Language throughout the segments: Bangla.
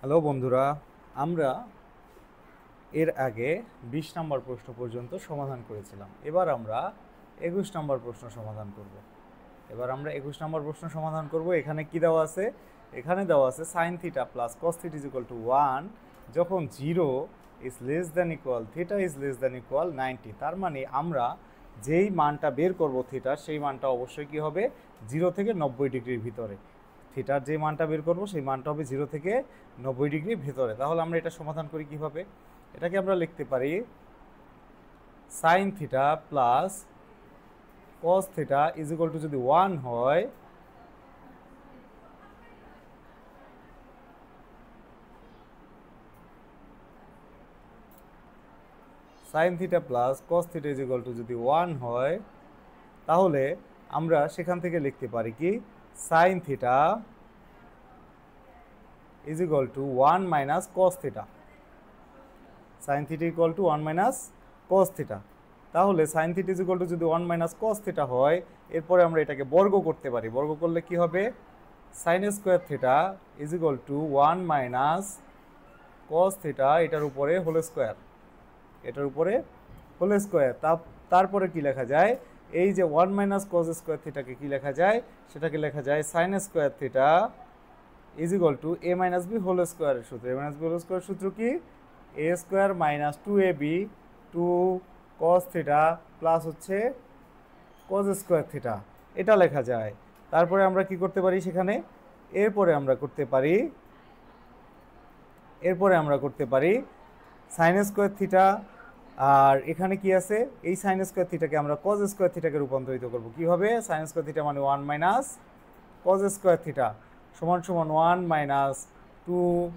হ্যালো বন্ধুরা, আমরা এর আগে 20 নম্বর প্রশ্ন পর্যন্ত সমাধান করেছিলাম। এবার আমরা 21 নম্বর প্রশ্ন সমাধান করব। এখানে কি দেওয়া আছে? এখানে দেওয়া আছে sin θ plus cos θ is equal to 1 যখন 0 is less than equal theta is less than equal 90। তার মানে আমরা যেই মানটা বের করব থিটার, সেই মানটা অবশ্যই কি হবে? 0 থেকে 90 ডিগ্রির ভিতরে। থিটার যে মানটা বের করব সেই মানটা হবে 0 থেকে 90 ডিগ্রির ভিতরে। তাহলে আমরা এটা সমাধান করি কিভাবে? এটাকে আমরা লিখতে পারি sin θ plus cos θ is equal to, যদি 1 হয়, sin θ plus cos θ is equal to যদি 1 হয়, তাহলে আমরা সেখান থেকে লিখতে পারি কি sin θ is equal to 1 minus cos θ। sin θ equal to 1 minus cos θ। তাহলে sin θ ইজ ইকুয়াল টু যদি 1 মাইনাস cos θ হয়, এরপরে আমরা এটাকে বর্গ করতে পারি। বর্গ করলে কি হবে? sin square θ is equal to 1 minus cos θ, এটার উপরে হোল স্কোয়ার, তারপরে কি লেখা যায়? এই যে 1 মাইনাস cos স্কোয়ার থিটাকে কি লেখা যায়? সেটাকে লেখা যায় sin square θ is equal to a minus b whole স্কোয়ারের সূত্র। a মাইনাস b হোল স্কোয়ারের সূত্র কি? a square minus 2ab 2 cos θ plus হচ্ছে cos স্কোয়ার θ, এটা লেখা যায়। তারপরে আমরা কি করতে পারি সেখানে? এরপরে আমরা করতে পারি sin স্কোয়ার θ, আর এখানে কি আছে? এই sin স্কোয়ার থিটাকে আমরা cos স্কোয়ার থিটাকে রূপান্তরিত করব। কিভাবে? sin স্কোয়ার থিটা মানে 1 মাইনাস cos স্কোয়ার থিটা সমান সমান 1 মাইনাস 2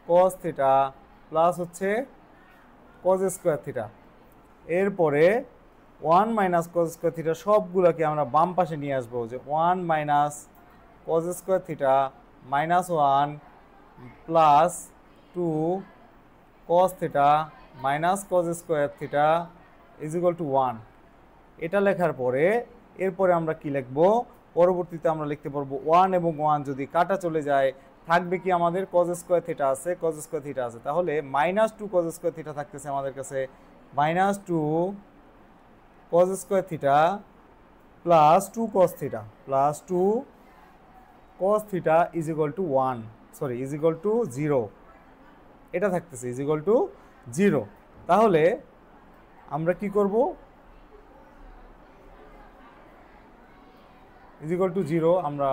cos θ প্লাস হচ্ছে cos স্কোয়ার θ। এরপরে 1 মাইনাস cos স্কোয়ার থিটা সবগুলোকে আমরা বাম পাশে নিয়ে আসবো, যে 1 minus cos square theta minus 1 plus 2 cos θ minus cos square θ is equal to 1। এটা লেখার পরে এরপরে আমরা কি লিখবো? পরবর্তীতে আমরা লিখতে পারবো 1 এবং 1 যদি কাটা চলে যায়, থাকবে কি আমাদের? cos স্কোয়ার θ আছে, cos স্কোয়ার θ আছে। তাহলে মাইনাস 2 cos স্কোয়ার θ থাকতেছে আমাদের কাছে, minus 2 cos square θ plus 2 cos θ plus 2 cos θ is equal to 1, sorry is equal to 0, এটা থাকতেছে ইজ ইকুয়াল টু 0। তাহলে আমরা কি করব? ইজ ইকুয়াল টু 0 আমরা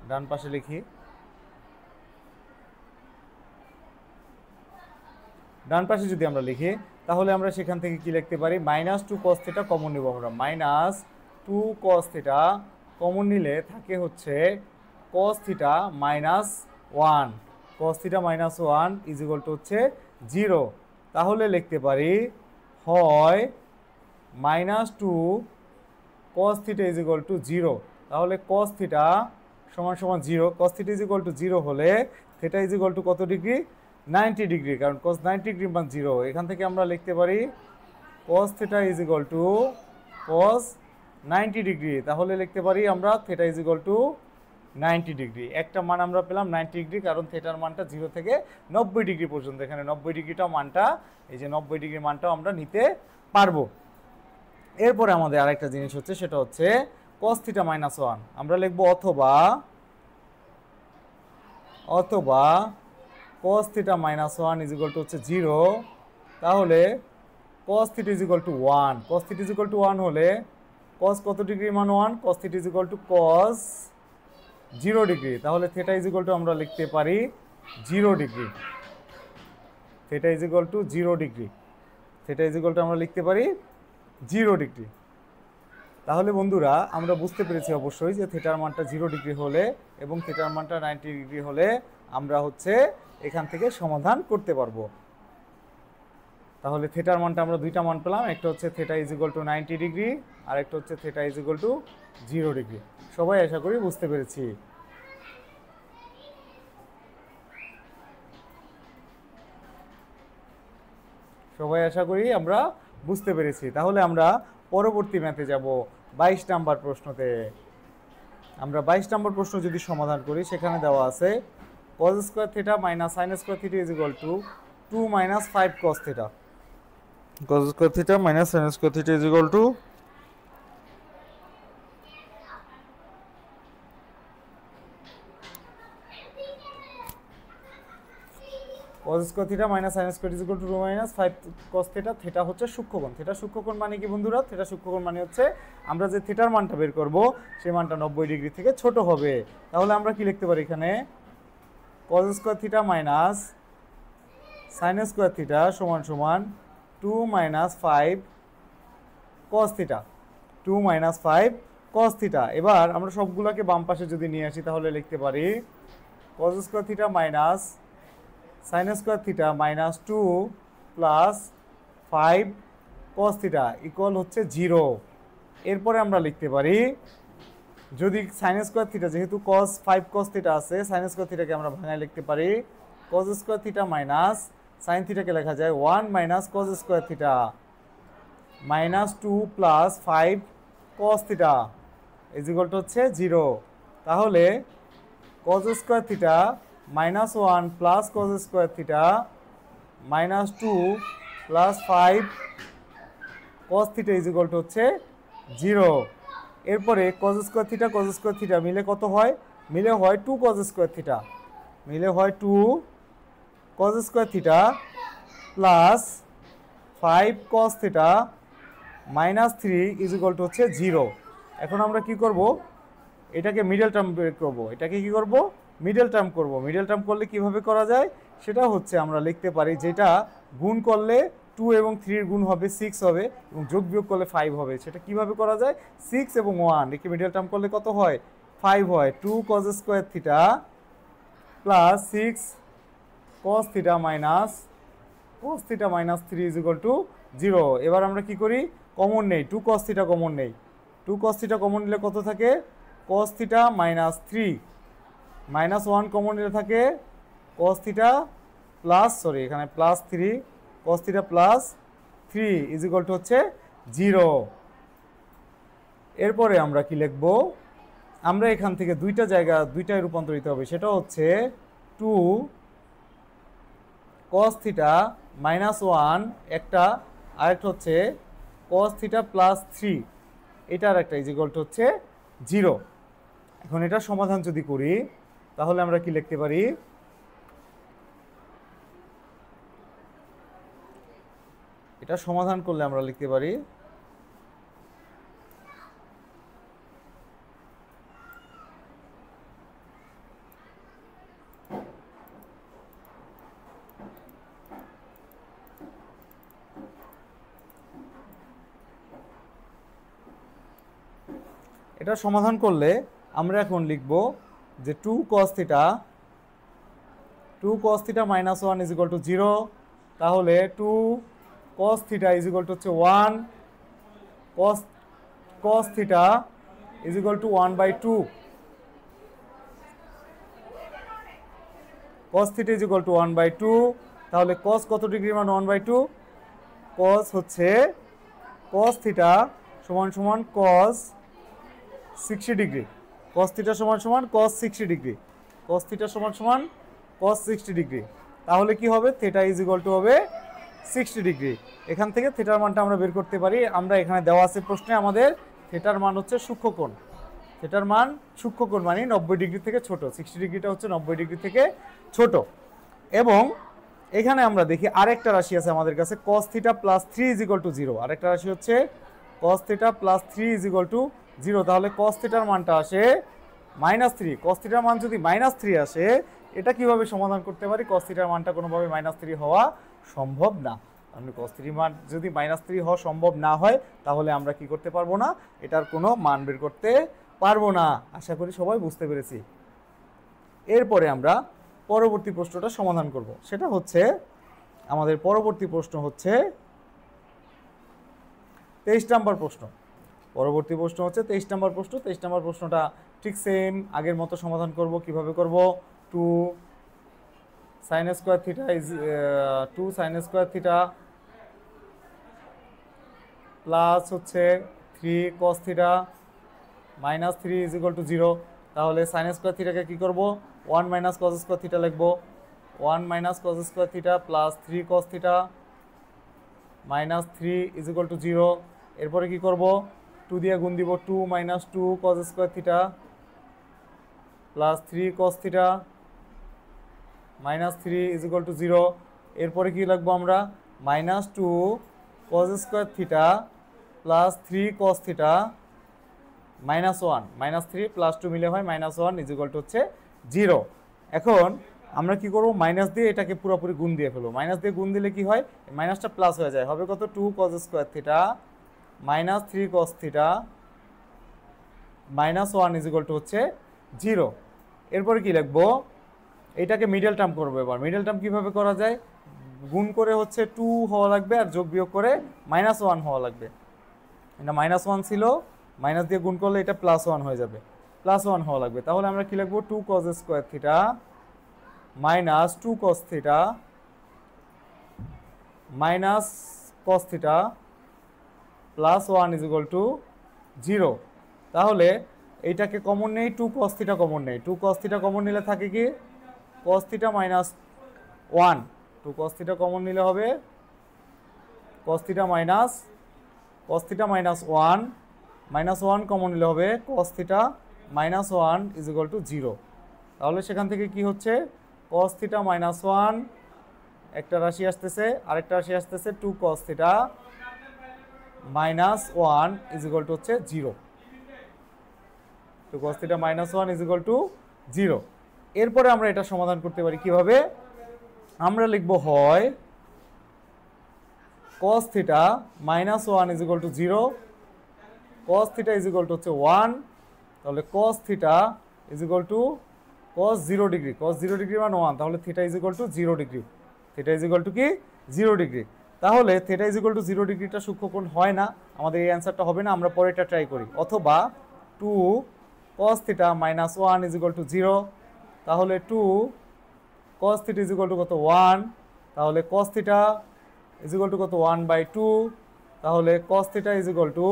ডান পাশে লিখি। ডান পাশে যদি আমরা লিখি, তাহলে আমরা সেখান থেকে কি লিখতে পারি? মাইনাস 2 cos θ কমন নিব আমরা। মাইনাস 2 cos θ কমন নিলে থাকে হচ্ছে cos θ minus 1, cos θ minus 1 is equal to হচ্ছে 0। তাহলে লিখতে পারি হয় minus 2 cos θ is equal to 0। তাহলে cos θ সমান সমান 0, cos θ ইজ ইকুয়াল টু 0 হলে θ ইজ ইকুয়াল টু কত ডিগ্রি? 90 ডিগ্রি, কারণ cos 90 ডিগ্রি মান 0। এখান থেকে আমরা লিখতে পারি cos θ is equal to cos 90 degree. তাহলে লিখতে পারি আমরা θ ইজ ইকুয়াল টু 90 ডিগ্রি। একটা মান আমরা পেলাম 90 ডিগ্রি, কারণ থিটার মানটা 0 থেকে 90 ডিগ্রি পর্যন্ত। এখানে 90 ডিগ্রিটা মানটা, এই যে 90 ডিগ্রি মানটাও আমরা নিতে পারবো। এরপরে আমাদের আরেকটা জিনিস হচ্ছে, সেটা হচ্ছে cos θ মাইনাস 1। আমরা লিখবো অথবা cos θ minus 1 is equal to হচ্ছে 0। তাহলে cos θ is equal to 1, cos θ is equal to 1 হলে cos কত ডিগ্রি মান 1? cos θ is equal to cos 0 degree. তাহলে θ ইজ ইকুয়াল টু আমরা লিখতে পারি 0 degree. θ is equal to 0 degree. θ is equal to আমরা লিখতে পারি 0 ডিগ্রি। তাহলে বন্ধুরা আমরা বুঝতে পেরেছি অবশ্যই যে থিটার মানটা 0 ডিগ্রি হলে এবং থিটার মানটা 90 ডিগ্রি হলে আমরা হচ্ছে এখান থেকে সমাধান করতে পারবো। তাহলে থিটার মানটা আমরা দুইটা মান পেলাম, একটা হচ্ছে θ ইজ ইকুয়াল টু 90 ডিগ্রি আর একটা হচ্ছে θ ইজ ইকুয়াল টু 0 ডিগ্রি। সবাই আশা করি বুঝতে পেরেছি। আমরা বুঝতে পেরেছি। তাহলে আমরা পরবর্তী ম্যাথে যাব 22 নম্বর প্রশ্নতে। আমরা 22 নম্বর প্রশ্ন যদি সমাধান করি, সেখানে দেওয়া আছে cos square theta minus sin square theta is equal two 2 minus 5 cos theta. cos square theta minus sin square theta is equal to cos square theta minus sin square is equal two 2 minus 5 cos theta. Theta হচ্ছে সূক্ষ্মকোণ। থিটা সূক্ষ্মকোণ মানে কি বন্ধুরা? থিটা সূক্ষ্মকোণ মানে হচ্ছে আমরা যে থিটার মানটা বের করব সেই মানটা 90 ডিগ্রি থেকে ছোট হবে। তাহলে আমরা কি লিখতে পারি এখানে? cos square theta minus sin square theta সমান সমান 2 minus 5 cos theta. 2 minus 5 cos theta. এবার আমরা সবগুলোকে বাম পাশে যদি নিয়ে আসি তাহলে লিখতে পারি cos square theta minus sin square theta minus 2 plus 5 cos theta equal হচ্ছে 0। এরপরে আমরা লিখতে পারি যদি sin স্কয়ার থিটা, যেহেতু cos 5 cos থিটা আছে, sin স্কয়ার থিটাকে আমরা ভাঙায় লিখতে পারি cos square theta minus sin থিটাকে লেখা যায় 1 minus cos square theta minus 2 plus 5 cos theta is equal to হচ্ছে 0। তাহলে cos square theta minus 1 plus cos square theta minus 2 plus 5 cos theta is equal to হচ্ছে 0। এরপরে cos স্কয়ার থিটা মিলে কত হয়? মিলে হয় 2 cos স্কয়ার থিটা। মিলে হয় 2 cos square theta plus 5 cos theta minus 3 is equal to হচ্ছে 0। এখন আমরা কি করব? এটাকে মিডল টার্ম বের করব। এটাকে কি করব? মিডল টার্ম করব। মিডল টার্ম করলে কিভাবে করা যায়? সেটা হচ্ছে আমরা লিখতে পারি যেটা গুণ করলে 2 এবং 3 এর গুণ হবে 6 হবে এবং যোগ বিয়োগ করলে 5 হবে। সেটা কিভাবে করা যায়? 6 এবং 1 একে মিডল টার্ম করলে কত হয়? 5 হয়। 2 cos square theta plus 6 cos theta minus cos theta minus 3 is equal to 0। এবার আমরা কি করি? কমন নেই, 2 cos থিটা কমন নেই। 2 cos থিটা কমন নিলে কত থাকে? cos theta minus 3 minus 1 common নিলে থাকে cos থিটা প্লাস এখানে plus 3 cos theta plus 3 is equal to হচ্ছে 0। এরপরে আমরা কি লিখব? আমরা এখান থেকে দুইটায় রূপান্তরিত হবে। সেটা হচ্ছে 2 cos থিটা মাইনাস 1 একটা, আরেকটা হচ্ছে cos থিটা প্লাস 3 এটার একটা ইজ ইকুয়াল টু হচ্ছে 0। এখন এটা সমাধান যদি করি তাহলে আমরা কি লিখতে পারি? এটা সমাধান করলে আমরা লিখতে পারি এটা সমাধান করলে আমরা এখন লিখব যে 2 cos theta minus 1 is equal to 0। তাহলে 2 cos theta is equal to হচ্ছে 1 cos theta is equal two 1/2 cos theta is equal two 1/2। তাহলে cos কত ডিগ্রি মান 1/2? cos হচ্ছে cos থিটা সমান সমান cos 60 ডিগ্রি। cos থিটা সমান সমান cos 60 ডিগ্রি। cos থিটা সমান সমান cos 60 ডিগ্রি। তাহলে কি হবে? থিটা ইজ ইকুয়াল টু হবে 60 ডিগ্রি। এখান থেকে থিটার মানটা আমরা বের করতে পারি। আমরা এখানে দেওয়া আছে প্রশ্নে আমাদের থিটার মান হচ্ছে সূক্ষ্মকোণ। থিটার মান সূক্ষ্মকোণ মানে 90 ডিগ্রি থেকে ছোট। 60 ডিগ্রিটা হচ্ছে 90 ডিগ্রি থেকে ছোট। এবং এখানে আমরা দেখি আরেকটা রাশি আছে আমাদের কাছে cos theta plus 3 is equal to 0। আরেকটা রাশি হচ্ছে cos theta plus 3 is equal to 0। তাহলে cos থিটার মানটা আসে -3। cos থিটার মান যদি -3 আসে, এটা কিভাবে সমাধান করতে পারি? cos থিটার মানটা কোনোভাবে -3 হওয়া সম্ভব না। কারণ cos থিটার মান যদি -3 হওয়া সম্ভব না হয় তাহলে আমরা কি করতে পারবো না? এটার কোনো মান বের করতে পারবো না। আশা করি সবাই বুঝতে পেরেছি। এরপরে আমরা পরবর্তী প্রশ্নটা সমাধান করব। সেটা হচ্ছে আমাদের পরবর্তী প্রশ্ন হচ্ছে 23 নম্বর প্রশ্ন। পরবর্তী প্রশ্ন হচ্ছে 23 নম্বর প্রশ্ন। 23 নম্বর প্রশ্নটা ঠিক সেম আগের মতো সমাধান করব। কিভাবে করব? 2 sin square theta is 2 sin square theta plus হচ্ছে 3 cos theta minus 3 is equal to 0। তাহলে sin স্কয়ার থিটাকে কি করব? 1 মাইনাস কজ স্কোয়ার থিটা লিখবো 1 minus cos square theta plus 3 cause theta minus 3 is equal to 0। এরপরে কি করব 2 দিয়ে গুণ দিব 2 minus 2 cos square theta plus 3 cause theta minus 3 is equal to 0। এরপরে কি লিখবো আমরা minus 2 cos square theta plus 3 cause theta minus 1 minus 3 plus 2 মিলে হয় মাইনাস 1 ইজ ইকুয়াল টু হচ্ছে 0। এখন আমরা কি করব মাইনাস দিয়ে এটাকে পুরোপুরি গুণ দিয়ে ফেলবো। মাইনাস দিয়ে গুণ দিলে কি হয় মাইনাসটা প্লাস হয়ে যায়, হবে কত 2 cos square theta minus 3 cause theta minus 1 is equal to হচ্ছে 0। এরপরে কি লিখবো এটাকে মিডল টার্ম করবো। এবার মিডল টার্ম কীভাবে করা যায়, গুণ করে হচ্ছে 2 হওয়া লাগবে আর যোগ বিয়োগ করে মাইনাস 1 হওয়া লাগবে। এটা মাইনাস 1 ছিল, মাইনাস দিয়ে গুণ করলে এটা প্লাস 1 হয়ে যাবে, প্লাস 1 হওয়া লাগবে। তাহলে আমরা কি লিখবো 2 cos square theta minus 2 cause theta minus cause theta plus 1 is equal to 0। তাহলে এইটাকে কমন নেই, 2 কজ থিটা কমন নেই, 2 কজ থিটা কমন নিলে থাকে কি cause theta minus 1, 2 cause theta common নিলে হবে cause theta minus 1 minus 1 common নিলে হবে cause theta minus 1 is equal to 0। তাহলে সেখান থেকে কি হচ্ছে কজ থিটা মাইনাস 1 একটা রাশি আসতেছে, আরেকটা রাশি আসতেছে 2 cause theta minus 1 is equal to হচ্ছে 0। 2 cause theta minus 1 is equal to 0। এরপরে আমরা এটা সমাধান করতে পারি কিভাবে, আমরা লিখব হয় cos theta minus 1 is equal to 0, cos theta is equal to হচ্ছে 1। তাহলে cos theta is equal to cos 0 degree, cos 0 degree মানে 1, তাহলে theta is equal to 0 degree, theta is equal two কি 0 ডিগ্রি। তাহলে থিটা ইজ ইকুয়াল টু 0 ডিগ্রিটা সূক্ষ্মকোণ হয় না, আমাদের এই অ্যান্সারটা হবে না, আমরা পরেরটা ট্রাই করি। অথবা 2 cos theta minus 1 is equal to 0, তাহলে 2 cos theta is equal to কত 1, তাহলে cos theta is equal to কত 1/2, তাহলে cos theta is equal to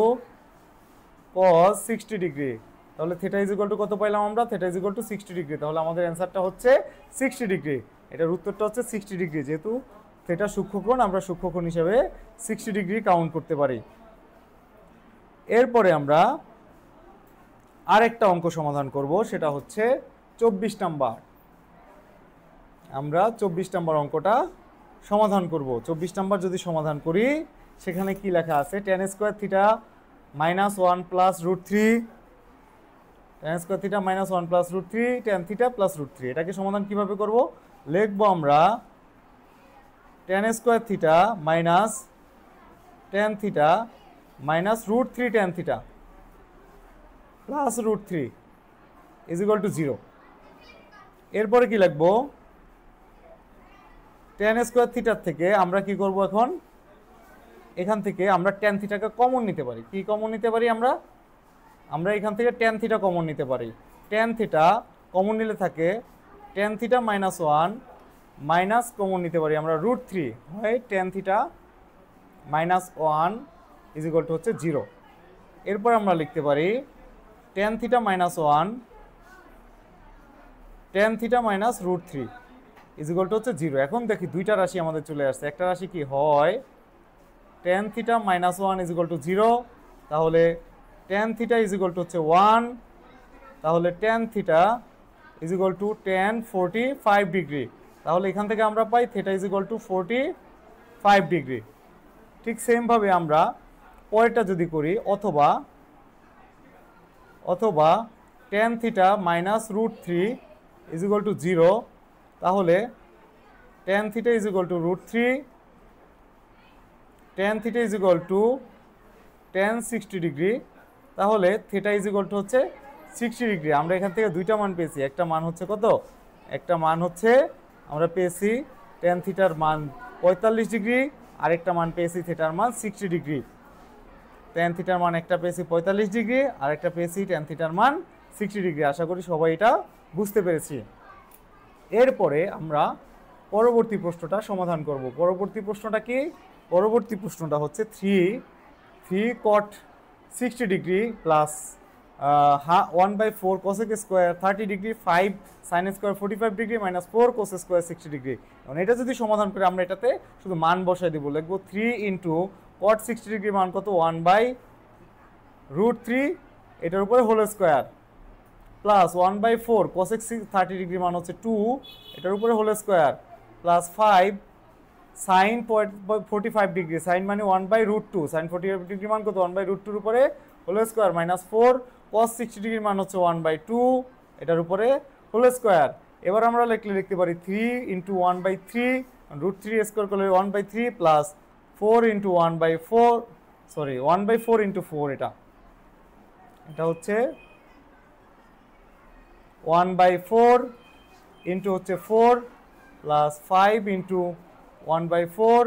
cos 60 degree. তাহলে থিটা ইজ ইকুয়াল টু কত পাইলাম আমরা, theta is equal two 60 degree. তাহলে আমাদের অ্যান্সারটা হচ্ছে 60 ডিগ্রি, এটার উত্তরটা হচ্ছে 60 ডিগ্রি। যেহেতু থিটা সূক্ষ্মকোণ, আমরা সূক্ষ্মকোণ হিসেবে 60 ডিগ্রি কাউন্ট করতে পারি। এরপরে আমরা আরেকটা অঙ্ক সমাধান করব, সেটা হচ্ছে 24 নাম্বার। আমরা 24 নাম্বার অঙ্কটা সমাধান করব। 24 নাম্বার যদি সমাধান করি সেখানে কি লেখা আছে, tan square theta minus 1 plus root 3, tan square theta minus 1 plus root 3 tan theta plus root 3। এটাকে সমাধান কিভাবে করব, লিখবো আমরা tan square theta minus tan theta minus root 3 tan theta plus root 3 is equal to 0। এরপরে কি লিখবো, tan স্কোয়ার থিটার থেকে আমরা কি করব, এখন এখান থেকে আমরা tan থিটাকে কমন নিতে পারি। কি কমন নিতে পারি আমরা এখান থেকে tan থিটা কমন নিতে পারি। tan থিটা কমন নিলে থাকে tan theta minus 1 minus common নিতে পারি আমরা রুট 3, হয় tan theta minus 1 is equal to হচ্ছে 0। এরপর আমরা লিখতে পারি tan theta minus 1 tan theta minus root 3 is equal to হচ্ছে 0। এখন দেখি দুইটা রাশি আমাদের চলে আসছে। একটা রাশি কি হয় tan theta minus 1 is equal to 0, তাহলে tan theta is equal to হচ্ছে 1, তাহলে tan theta is equal to tan 45 degree. তাহলে এখান থেকে আমরা পাই theta is equal to 45 degree. ঠিক সেমভাবে আমরা পরেরটা যদি করি, অথবা tan theta minus root 3 is equal to 0, তাহলে tan theta is equal to root 3, tan theta is equal to tan 60 degree. তাহলে থিটা ইজ ইকুয়াল টু হচ্ছে 60 ডিগ্রি। আমরা এখান থেকে দুইটা মান পেয়েছি, একটা মান হচ্ছে কত, একটা মান হচ্ছে আমরা পেয়েছি tan থিটার মান 45 ডিগ্রি, আরেকটা মান পেয়েছি থিটার মান 60 ডিগ্রি। tan থিটার মান একটা পেয়েছি 45 ডিগ্রি, আরেকটা পেয়েছি tan থিটার মান 60 ডিগ্রি। আশা করি সবাই এটা বুঝতে পেরেছি। এরপরে আমরা পরবর্তী প্রশ্নটা সমাধান করব। পরবর্তী প্রশ্নটা কি, পরবর্তী প্রশ্নটা হচ্ছে 3 cot 60 degree plus 1/4 cosec square 30 degree, 5 sine square 45 degree, -4 cos square 60 degree. এখন এটা যদি সমাধান করে আমরা এটাতে শুধু মান বসাই দিব, লিখবো 3 ইন্টু কট 60 ডিগ্রি মান কত 1/√3 এটার উপরে whole square, plus 1/4 cosec 30 degree মান হচ্ছে 2 এটার উপরে whole square, plus 5 sine 45 degree, sine মানে 1/√2, সাইন 45 ডিগ্রি মান কত 1/√2 উপরে হোল স্কোয়ার, -4 cos 60 ডিগ্রি মান হচ্ছে 1/2 এটার উপরে হোল স্কোয়ার। এবার আমরা লিখতে পারি 3 ইন্টু 1/3 √3 স্কোয়ার করলে 1/3 প্লাস 4 ইন্টু 1/4 সরি 1/4 ইন্টু 4 এটা হচ্ছে 1/4 ইন্টু হচ্ছে 4 প্লাস 5 ইন্টু 1/4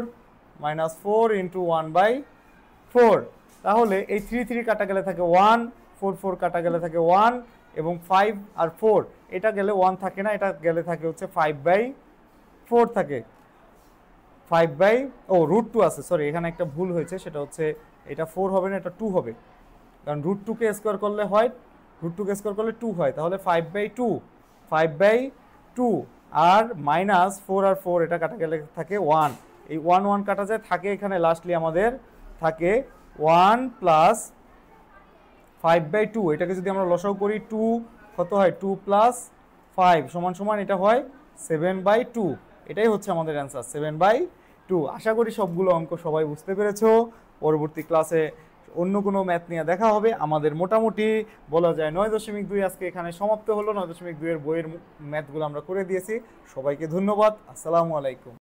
-4 ইন্টু 1/4। তাহলে এই 3 কাটা গেলে থাকে 1, 4 কাটা গেলে থাকে 1 এবং 5 আর 4 এটা গেলে 1 থাকে না, এটা গেলে থাকে হচ্ছে 5/4 থাকে, √2 আছে, সরি এখানে একটা ভুল হয়েছে, সেটা হচ্ছে এটা 4 হবে না, এটা 2 হবে, কারণ √2কে স্কোয়ার করলে হয়, √2কে স্কোয়ার করলে 2 হয়, তাহলে 5/2 আর -4 আর 4 এটা কাটা গেলে থাকে 1, এই 1 কাটা যায়, থাকে এখানে লাস্টলি আমাদের থাকে 1 প্লাস 5/2, এটাকে যদি আমরা লসাগু করি 2 কত হয় 2 প্লাস 5 সমান এটা হয় 7/2, এটাই হচ্ছে আমাদের অ্যান্সার 7/2। আশা করি সবগুলো অঙ্ক সবাই বুঝতে পেরেছো। পরবর্তী ক্লাসে অন্য কোনো ম্যাথ নিয়ে দেখা হবে। আমাদের মোটামুটি বলা যায় 9.2 আজকে এখানে সমাপ্ত হলো। 9.2 এর বইয়ের ম্যাথগুলো আমরা করে দিয়েছি। সবাইকে ধন্যবাদ। আসসালামু আলাইকুম।